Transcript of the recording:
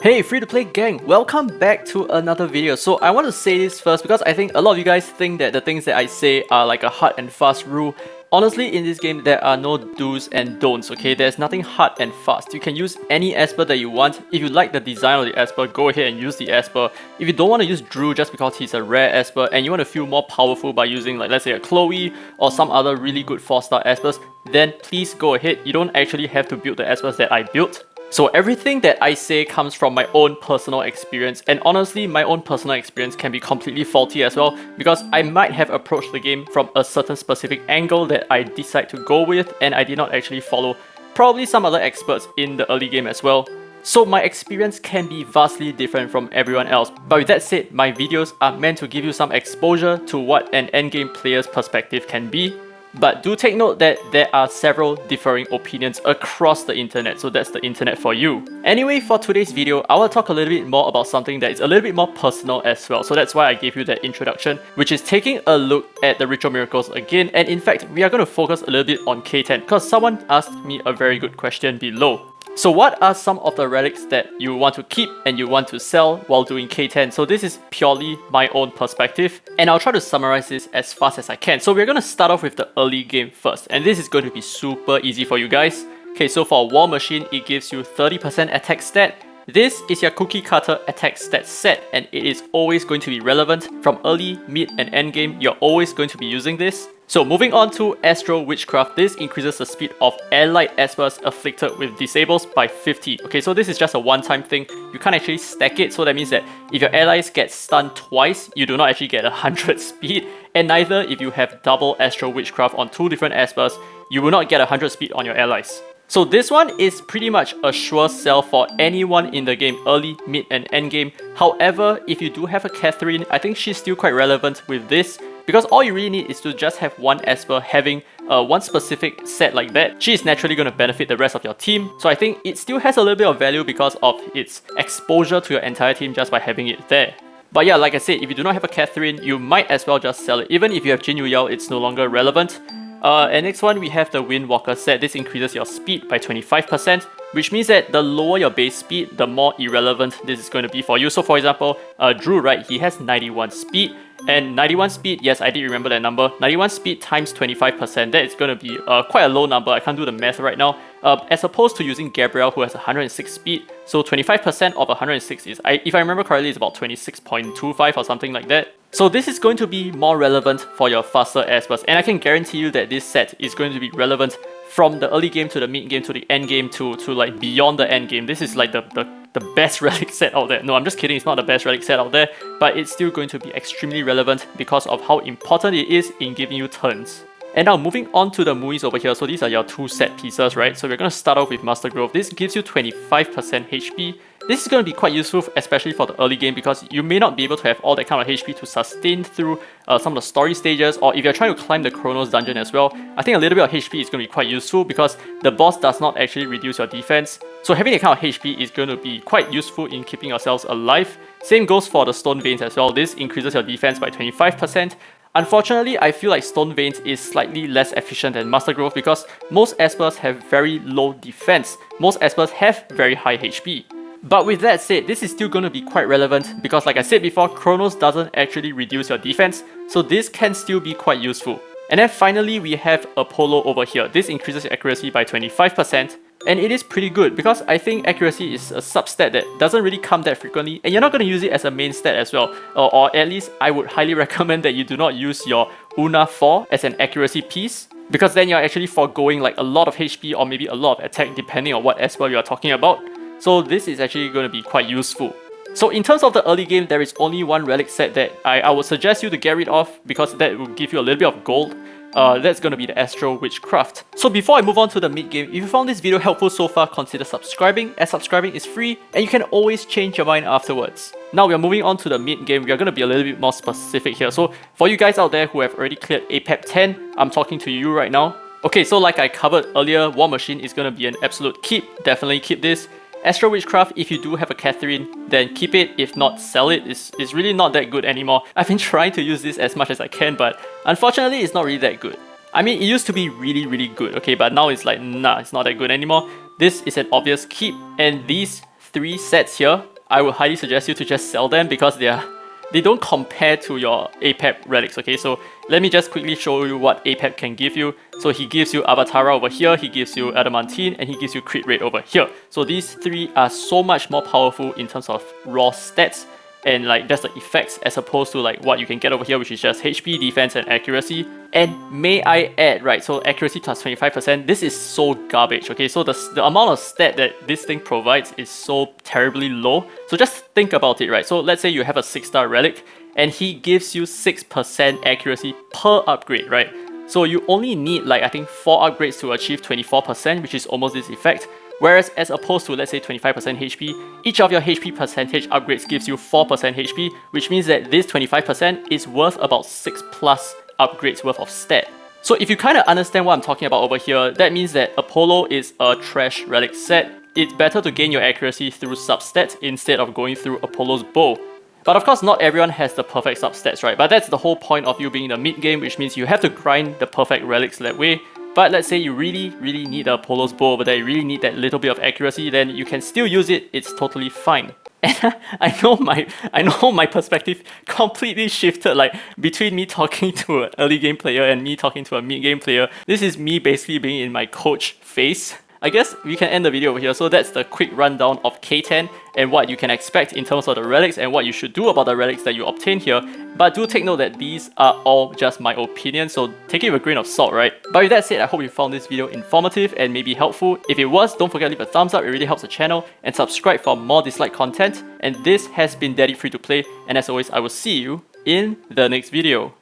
Hey free to play gang, welcome back to another video. So I want to say this first because I think a lot of you guys think that the things that I say are like a hard and fast rule. Honestly, in this game there are no do's and don'ts, okay? There's nothing hard and fast. You can use any Esper that you want. If you like the design of the Esper, go ahead and use the Esper. If you don't want to use Drew just because he's a rare Esper and you want to feel more powerful by using like let's say a Chloe or some other really good 4-star Espers, then please go ahead. You don't actually have to build the Espers that I built. So everything that I say comes from my own personal experience, and honestly my own personal experience can be completely faulty as well because I might have approached the game from a certain specific angle that I decide to go with and I did not actually follow probably some other experts in the early game as well. So my experience can be vastly different from everyone else, but with that said, my videos are meant to give you some exposure to what an endgame player's perspective can be. But do take note that there are several differing opinions across the internet, so that's the internet for you. Anyway, for today's video, I will talk a little bit more about something that is a little bit more personal as well. So that's why I gave you that introduction, which is taking a look at the ritual miracles again. And in fact, we are going to focus a little bit on K10 because someone asked me a very good question below. So what are some of the relics that you want to keep and you want to sell while doing K10? So this is purely my own perspective and I'll try to summarize this as fast as I can. So we're going to start off with the early game first, and this is going to be super easy for you guys. Okay, so for War Machine, it gives you 30% attack stat. This is your cookie cutter attack stat set and it is always going to be relevant from early, mid and end game. You're always going to be using this. So moving on to Astral Witchcraft, this increases the speed of allied Espers afflicted with disables by 50. Okay, so this is just a one-time thing. You can't actually stack it, so that means that if your allies get stunned twice, you do not actually get 100 speed. And neither if you have double Astral Witchcraft on two different Espers, you will not get 100 speed on your allies. So this one is pretty much a sure sell for anyone in the game, early, mid and end game. However, if you do have a Catherine, I think she's still quite relevant with this, because all you really need is to just have one Esper having one specific set like that. She is naturally going to benefit the rest of your team. So I think it still has a little bit of value because of its exposure to your entire team just by having it there. But yeah, like I said, if you do not have a Catherine, you might as well just sell it. Even if you have Jin Yu Yao, it's no longer relevant. And next one, we have the Windwalker set. This increases your speed by 25%, which means that the lower your base speed, the more irrelevant this is going to be for you. So for example, Drew, right, he has 91 speed. And 91 speed, yes, I did remember that number. 91 speed times 25%, that is going to be quite a low number. I can't do the math right now. As opposed to using Gabrielle, who has 106 speed. So 25% of 106 is, if I remember correctly, it's about 26.25 or something like that. So this is going to be more relevant for your faster Espers. And I can guarantee you that this set is going to be relevant from the early game to the mid game to the end game to like beyond the end game. This is like the best relic set out there. No, I'm just kidding, it's not the best relic set out there, but it's still going to be extremely relevant because of how important it is in giving you turns. And now moving on to the Muis over here, so these are your two set pieces, right? So we're going to start off with Master Growth. This gives you 25% HP. This is going to be quite useful, especially for the early game, because you may not be able to have all that kind of HP to sustain through some of the story stages, or if you're trying to climb the Kronos dungeon as well. I think a little bit of HP is going to be quite useful because the boss does not actually reduce your defense. So having that kind of HP is going to be quite useful in keeping yourselves alive. Same goes for the Stone Veins as well. This increases your defense by 25%. Unfortunately, I feel like Stone Veins is slightly less efficient than Master Growth because most Espers have very low defense. Most Espers have very high HP. But with that said, this is still going to be quite relevant because like I said before, Kronos doesn't actually reduce your defense, so this can still be quite useful. And then finally, we have Apollo over here. This increases your accuracy by 25%. And it is pretty good because I think accuracy is a substat that doesn't really come that frequently and you're not going to use it as a main stat as well. Or at least I would highly recommend that you do not use your Una 4 as an accuracy piece, because then you're actually foregoing like a lot of HP or maybe a lot of attack depending on what Esper you are talking about. So this is actually going to be quite useful. So in terms of the early game, there is only one relic set that I would suggest you to get rid of because that will give you a little bit of gold. That's going to be the Astral Witchcraft. So before I move on to the mid game, if you found this video helpful so far, consider subscribing, as subscribing is free and you can always change your mind afterwards. Now we are moving on to the mid game. We are going to be a little bit more specific here. So for you guys out there who have already cleared APEP 10, I'm talking to you right now. Okay, so like I covered earlier, War Machine is going to be an absolute keep. Definitely keep this. Astral Witchcraft, if you do have a Catherine, then keep it. If not, sell it. It's really not that good anymore. I've been trying to use this as much as I can, but unfortunately it's not really that good. I mean, it used to be really good, okay, but now it's like, nah, it's not that good anymore. This is an obvious keep, and these 3 sets here, I would highly suggest you to just sell them because they don't compare to your APEP relics, okay? So let me just quickly show you what APEP can give you. So he gives you Avatara over here, he gives you Adamantine, and he gives you crit rate over here. So these 3 are so much more powerful in terms of raw stats and like just the effects as opposed to like what you can get over here, which is just HP, defense, and accuracy. And may I add, right, so accuracy plus 25%, this is so garbage, okay? So the amount of stat that this thing provides is so terribly low. So just think about it, right? So let's say you have a 6-star relic and he gives you 6% accuracy per upgrade, right? So you only need like I think 4 upgrades to achieve 24%, which is almost this effect. Whereas as opposed to let's say 25% HP, each of your HP percentage upgrades gives you 4% HP, which means that this 25% is worth about 6 plus upgrades worth of stat. So if you kind of understand what I'm talking about over here, that means that Apollo is a trash relic set. It's better to gain your accuracy through substats instead of going through Apollo's bow. But of course, not everyone has the perfect substats, right? But that's the whole point of you being in the mid game, which means you have to grind the perfect relics that way. But let's say you really need the Apollo's bow over there, you really need that little bit of accuracy, then you can still use it, it's totally fine. And I know my perspective completely shifted, like between me talking to an early game player and me talking to a mid game player. This is me basically being in my coach phase. I guess we can end the video over here. So that's the quick rundown of K10 and what you can expect in terms of the relics and what you should do about the relics that you obtain here. But do take note that these are all just my opinion, so take it with a grain of salt, right? But with that said, I hope you found this video informative and maybe helpful. If it was, don't forget to leave a thumbs up, it really helps the channel, and subscribe for more Dislyte content. And this has been Daddy Free to Play, and as always, I will see you in the next video.